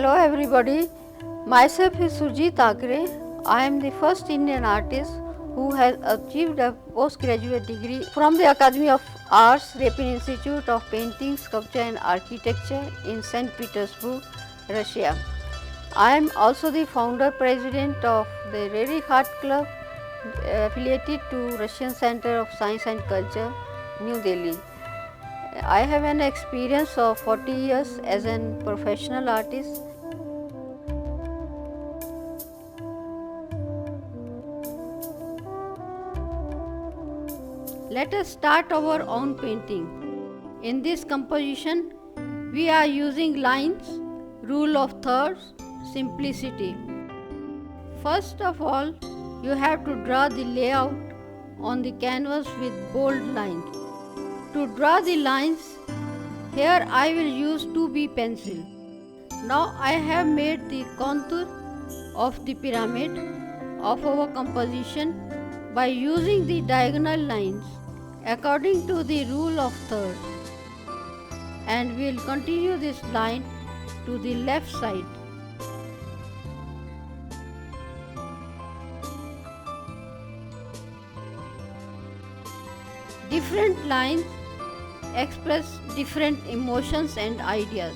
Hello everybody, myself is Surjit Thakre. I am the first Indian artist who has achieved a postgraduate degree from the Academy of Arts, Repin Institute of Painting, Sculpture and Architecture in St. Petersburg, Russia. I am also the founder president of the Rerich Art Club affiliated to Russian Center of Science and Culture, New Delhi. I have an experience of 40 years as a professional artist. Let us start our own painting. In this composition, we are using lines, rule of thirds, simplicity. First of all, you have to draw the layout on the canvas with bold lines. To draw the lines, here I will use 2B pencil. Now I have made the contour of the pyramid of our composition by using the diagonal lines according to the rule of thirds, and we will continue this line to the left side. Different lines express different emotions and ideas.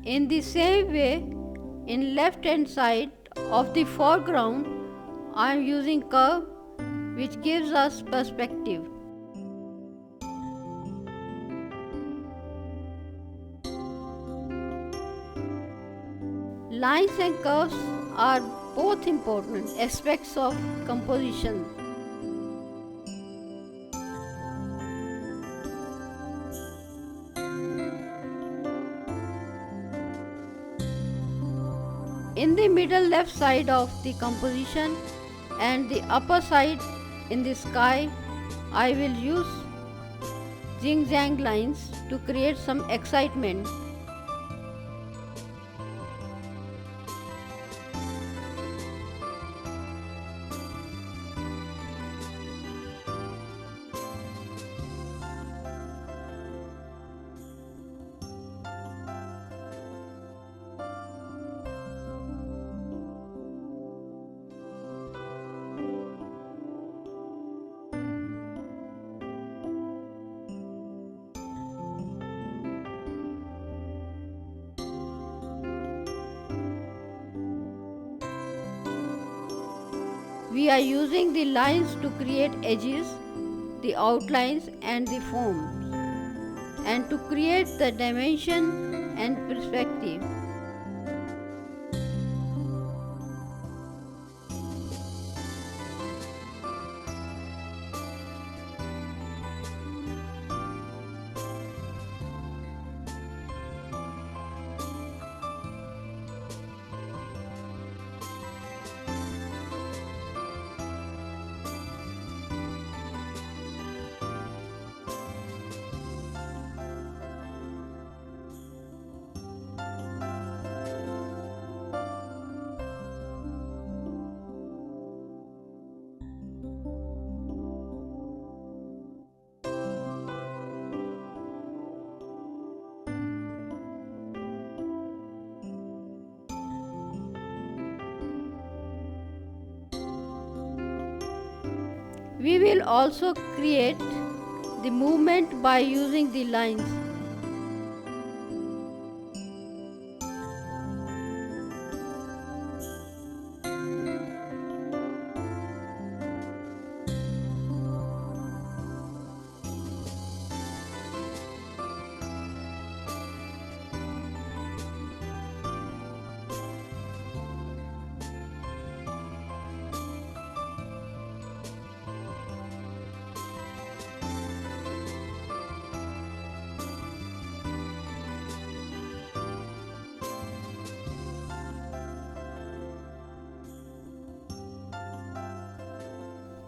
In the same way, in left hand side of the foreground, I am using curve which gives us perspective. Lines and curves are both important aspects of composition. In the middle left side of the composition and the upper side in the sky, I will use zigzag lines to create some excitement. We are using the lines to create edges, the outlines and the forms, and to create the dimension and perspective. We will also create the movement by using the lines.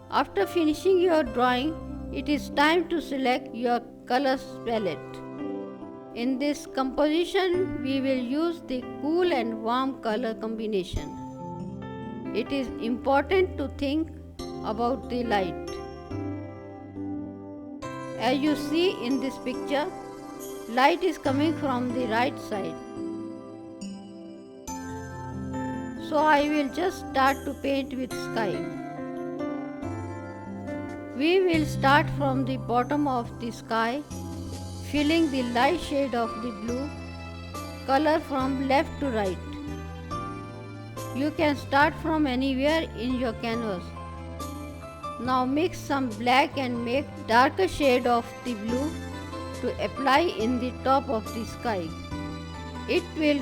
After finishing your drawing, it is time to select your colors palette. In this composition, we will use the cool and warm color combination. it is important to think about the light. As you see in this picture, light is coming from the right side. So I will just start to paint with sky. We will start from the bottom of the sky, filling the light shade of the blue color from left to right. You can start from anywhere in your canvas. Now mix some black and make darker shade of the blue to apply in the top of the sky. It will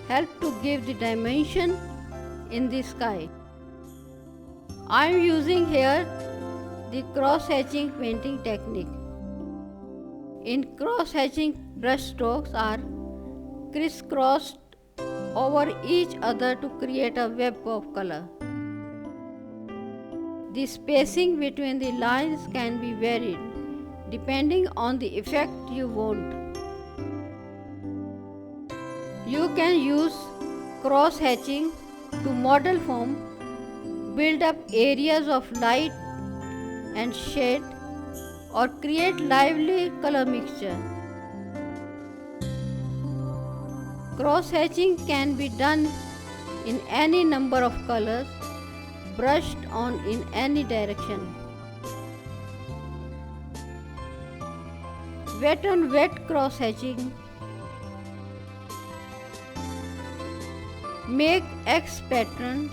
help to give the dimension in the sky. I am using here the cross-hatching painting technique. In cross-hatching, brush strokes are crisscrossed over each other to create a web of color. The spacing between the lines can be varied depending on the effect you want. You can use cross-hatching to model form, build up areas of light and shade, or create lively color mixture. Cross-hatching can be done in any number of colors, brushed on in any direction. Wet on wet cross-hatching. Make X patterns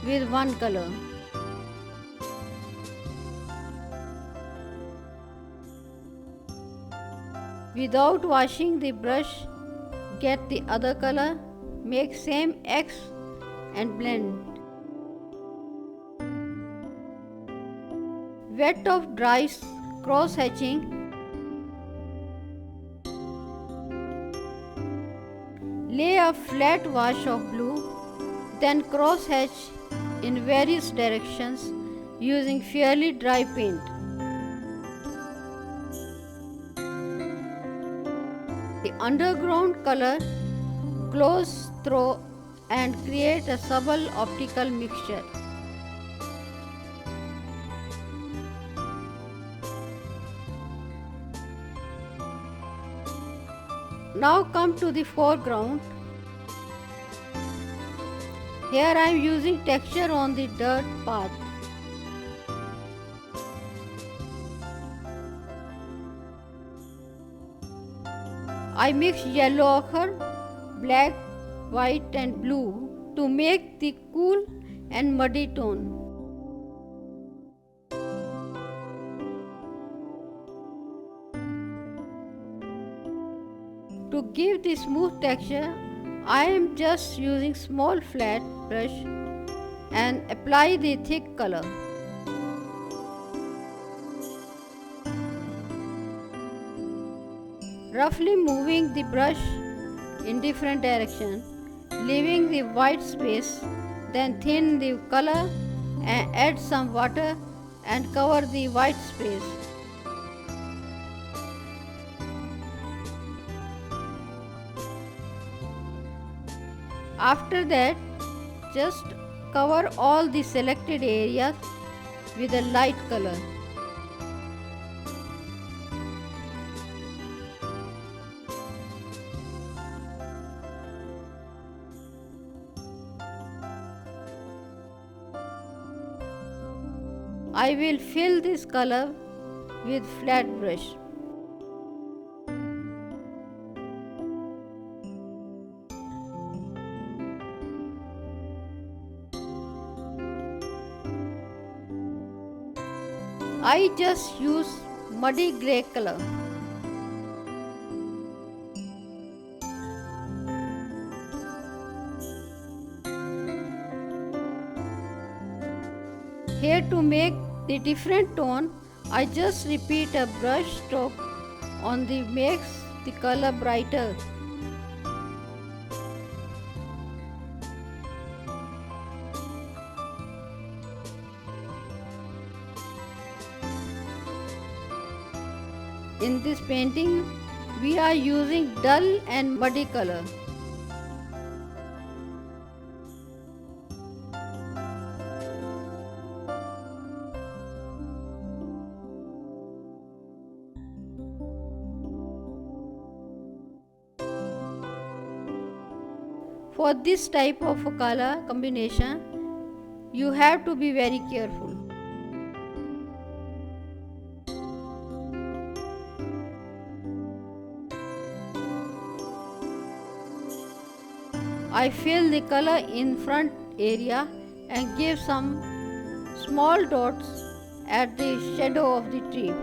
with one color. Without washing the brush, get the other color, make same X and blend. Wet of dry cross-hatching. Lay a flat wash of blue, then cross-hatch in various directions using fairly dry paint. The underground color glows through and create a subtle optical mixture. Now come to the foreground. Here I am using texture on the dirt path. I mix yellow ochre, black, white and blue to make the cool and muddy tone. To give the smooth texture, I am just using small flat brush and apply the thick color. Roughly moving the brush in different directions, leaving the white space, then thin the color and add some water and cover the white space. After that, just cover all the selected areas with a light color. I will fill this color with flat brush. I just use muddy grey color. Here to make the different tone, I just repeat a brush stroke on the makes the color brighter. In this painting, we are using dull and muddy color. For this type of color combination, you have to be very careful. I fill the color in front area and give some small dots at the shadow of the tree.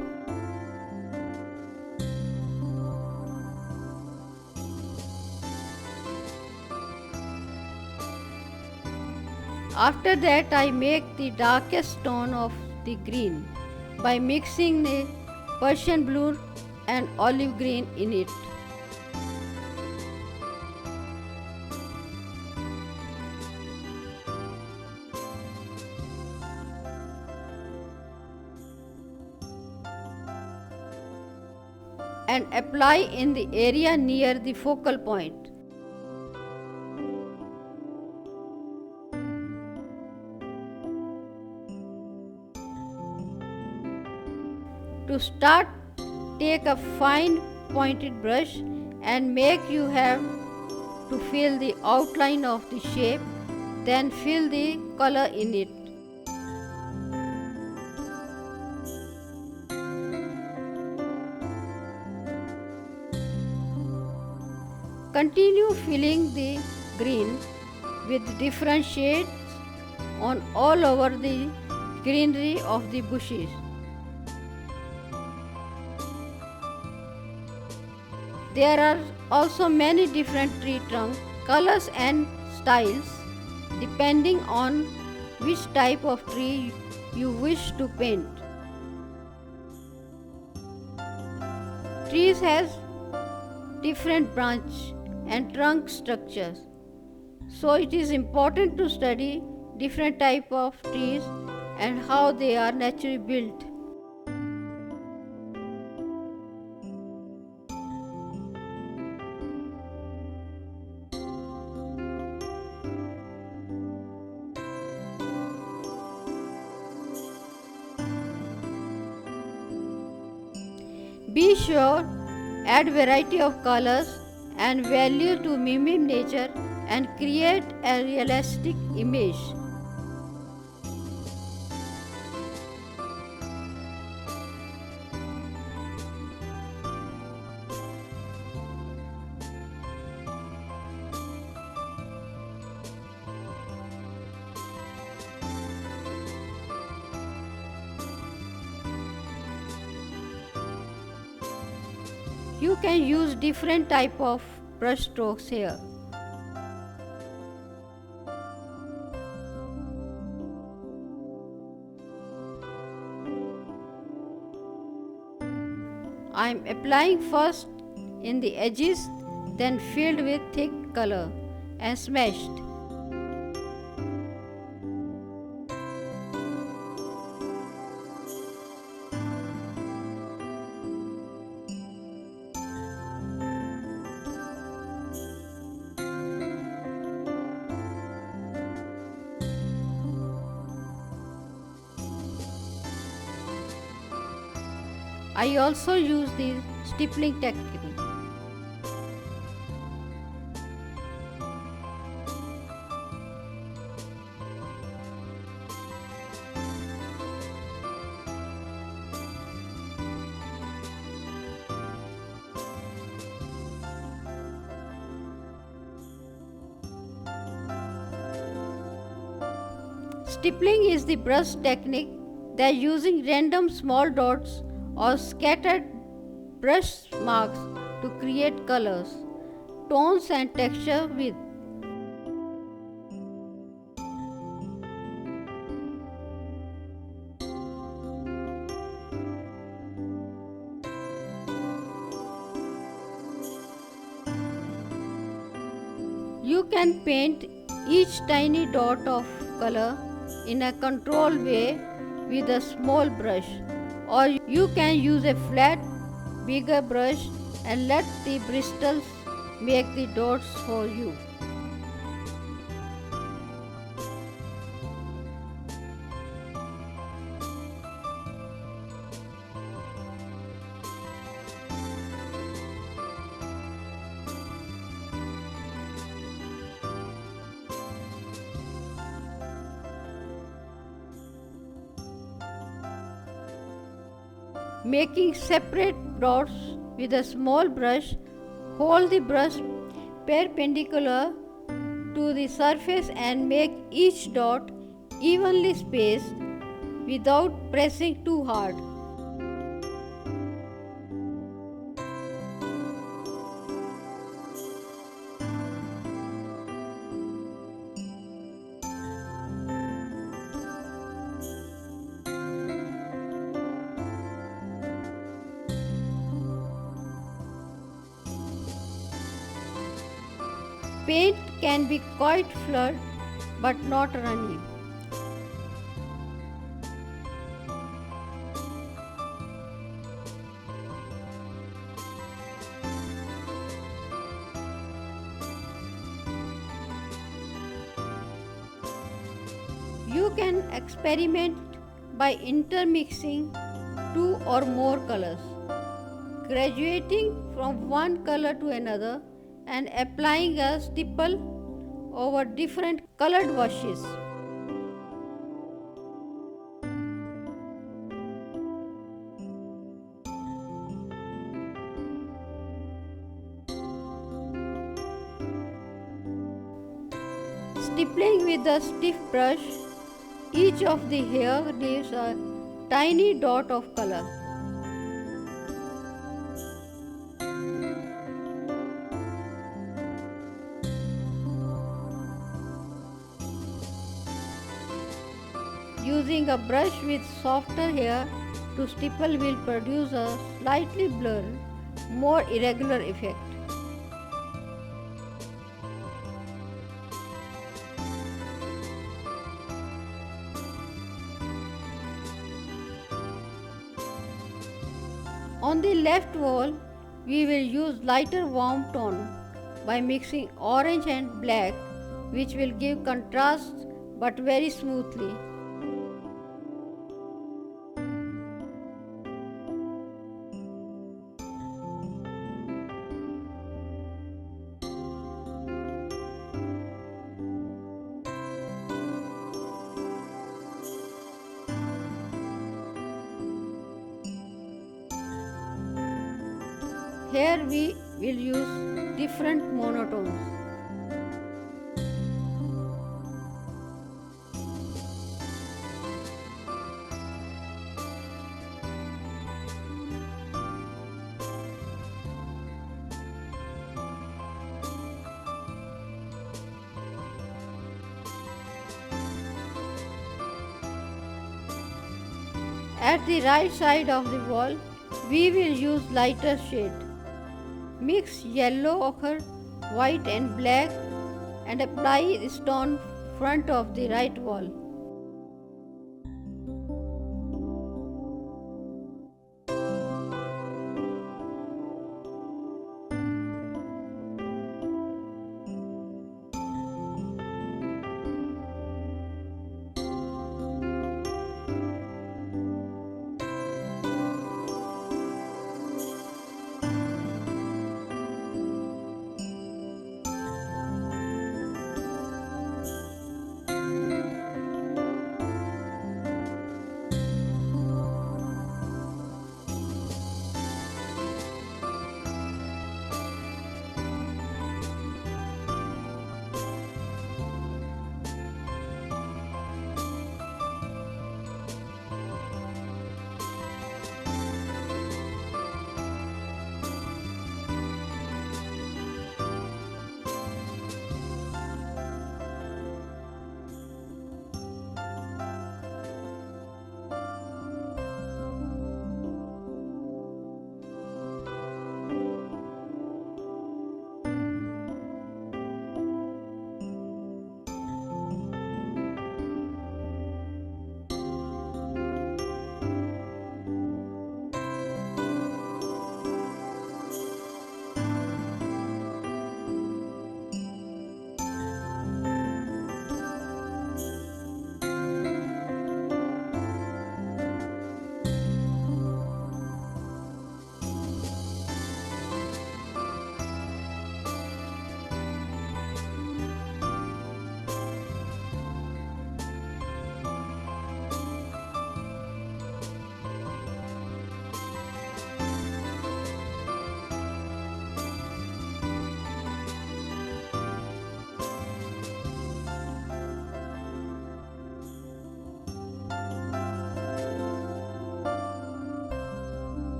After that, I make the darkest tone of the green by mixing the Persian blue and olive green in it. And apply in the area near the focal point. To start, take a fine pointed brush and make you have to fill the outline of the shape, then fill the color in it. Continue filling the green with different shades on all over the greenery of the bushes. There are also many different tree trunk colors and styles depending on which type of tree you wish to paint. Trees has different branch and trunk structures, so it is important to study different type of trees and how they are naturally built. Be sure add variety of colors and value to mimic nature and create a realistic image. You can use different type of brush strokes here. I am applying first in the edges, then filled with thick color and smashed. I also use the stippling technique. Stippling is the brush technique that using random small dots or scattered brush marks to create colors, tones and texture with. You can paint each tiny dot of color in a controlled way with a small brush, or you can use a flat, bigger brush and let the bristles make the dots for you. making separate dots with a small brush. Hold the brush perpendicular to the surface and make each dot evenly spaced without pressing too hard. Paint can be quite fluid but not runny. You can experiment by intermixing two or more colors, graduating from one color to another and applying a stipple over different colored washes. Stippling with a stiff brush, each of the hair leaves a tiny dot of color. Using a brush with softer hair to stipple will produce a slightly blurred, more irregular effect. On the left wall, we will use lighter warm tone by mixing orange and black, which will give contrast but very smoothly. Here we will use different monotones. At the right side of the wall, we will use lighter shade. Mix yellow ochre, white and black and apply the stone front of the right wall.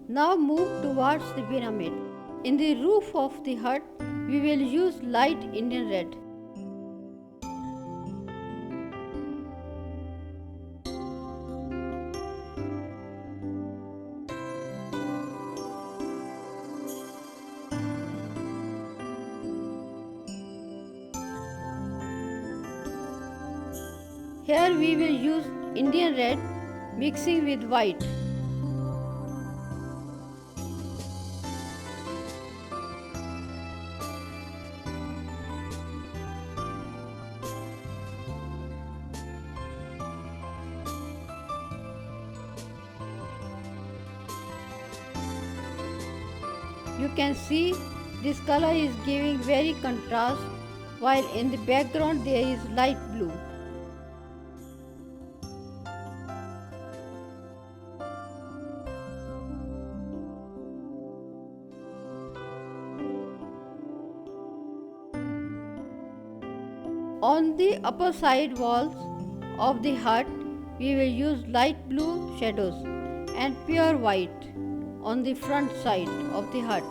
Now move towards the pyramid. In the roof of the hut, we will use light Indian red. Here we will use Indian red mixing with white. You can see this color is giving very contrast, while in the background there is light blue. On the upper side walls of the hut, we will use light blue shadows and pure white on the front side of the hut.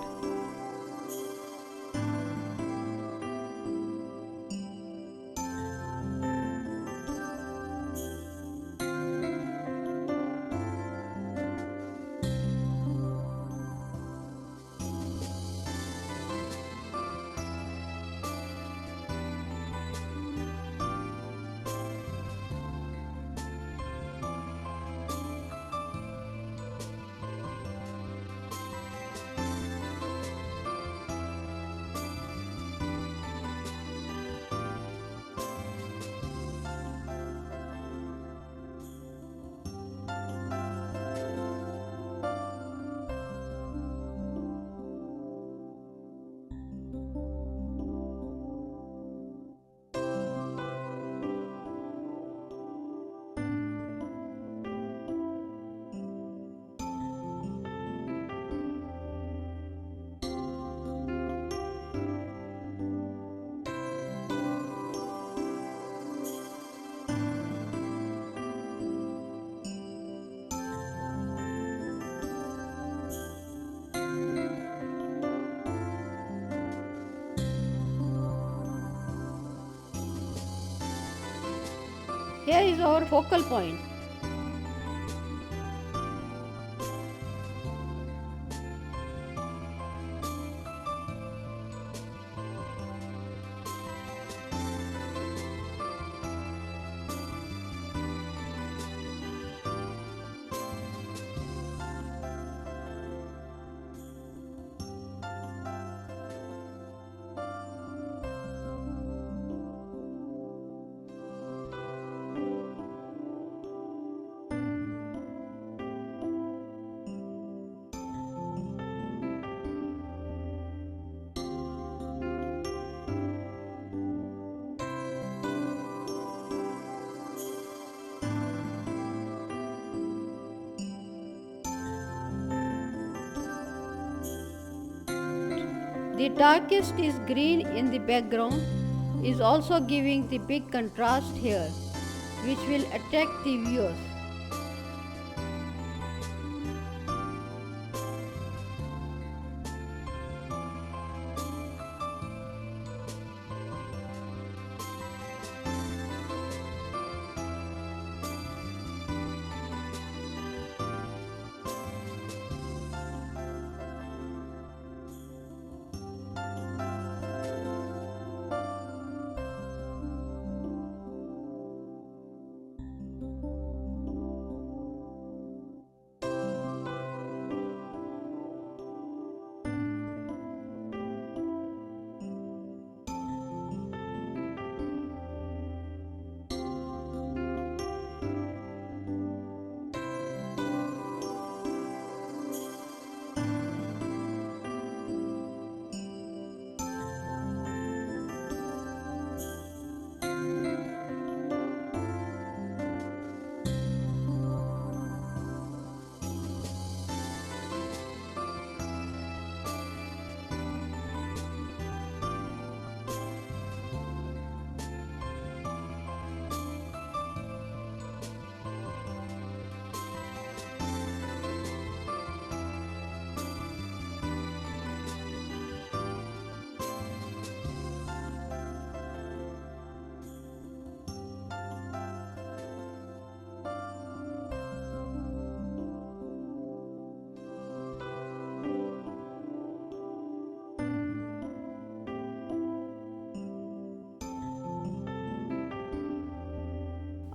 Here is our focal point. The darkest is green in the background is also giving the big contrast here, which will attract the viewers.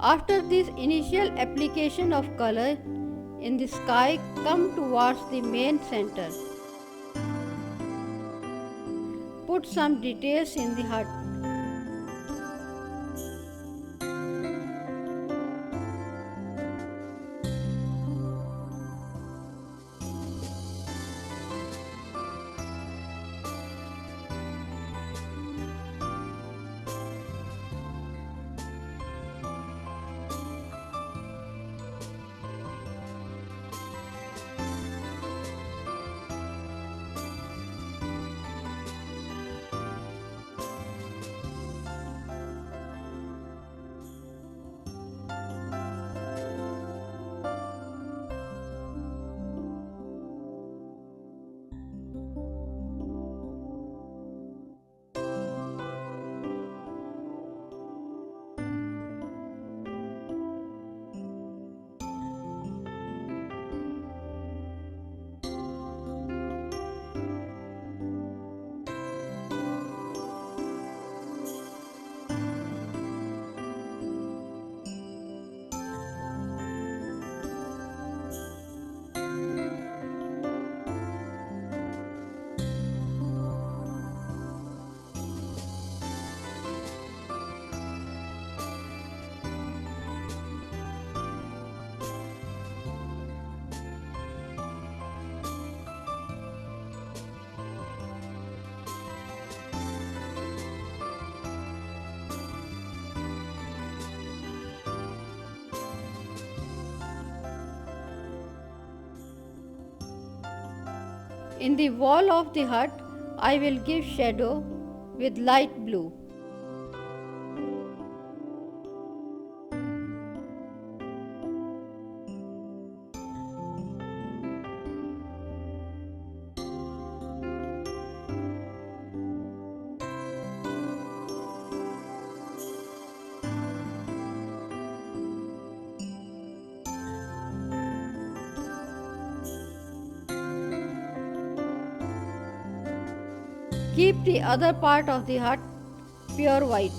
After this initial application of color in the sky, come towards the main center. Put some details in the hut. In the wall of the hut, I will give shadow with light blue. Keep the other part of the hut pure white.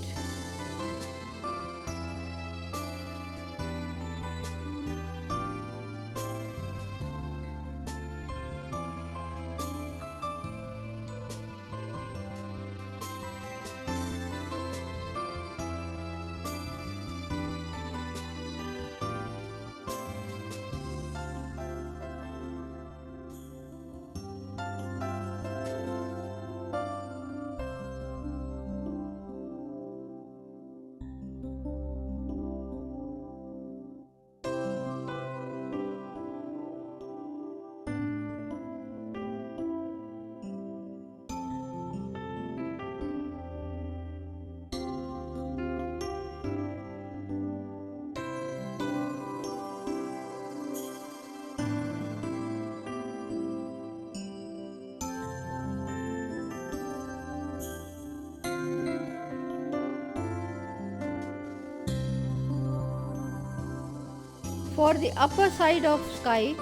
For the upper side of sky,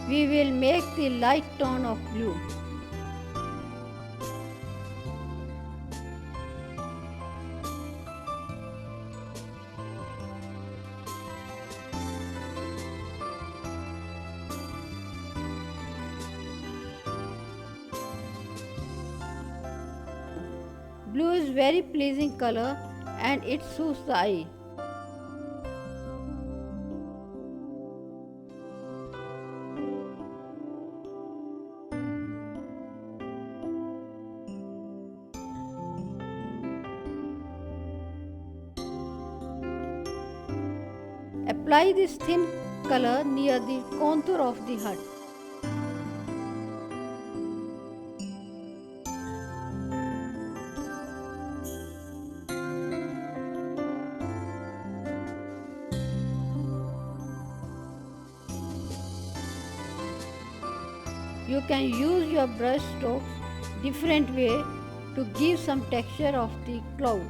we will make the light tone of blue. Blue is very pleasing color and it suits the eye. Apply this thin color near the contour of the hut. You can use your brush strokes different way to give some texture of the cloud.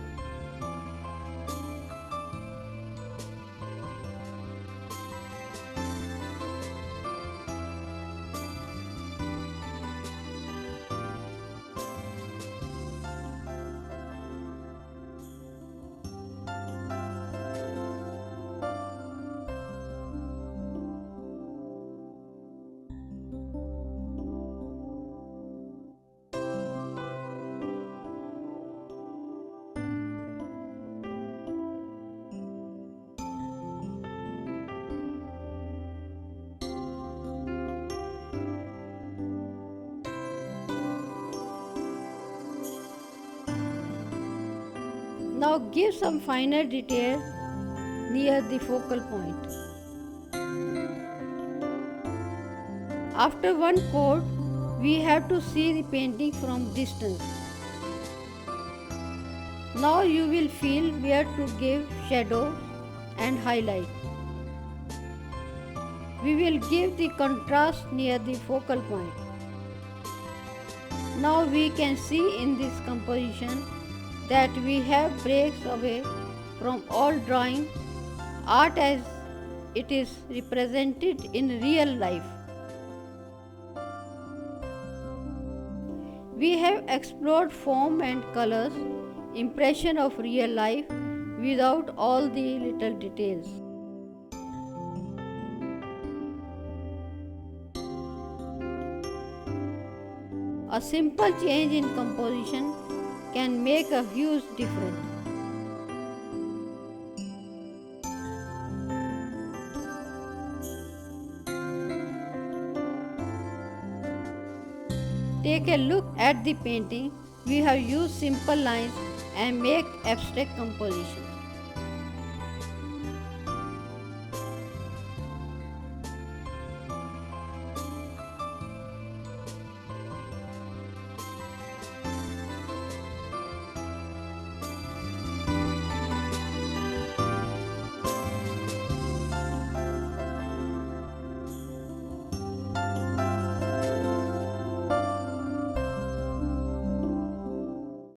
Now give some finer detail near the focal point. After one coat, we have to see the painting from distance. Now you will feel where to give shadow and highlight. We will give the contrast near the focal point. Now we can see in this composition that we have breaks away from all drawing art as it is represented in real life. We have explored form and colors, impression of real life without all the little details. A simple change in composition can make a huge difference. Take a look at the painting. We have used simple lines and make abstract composition.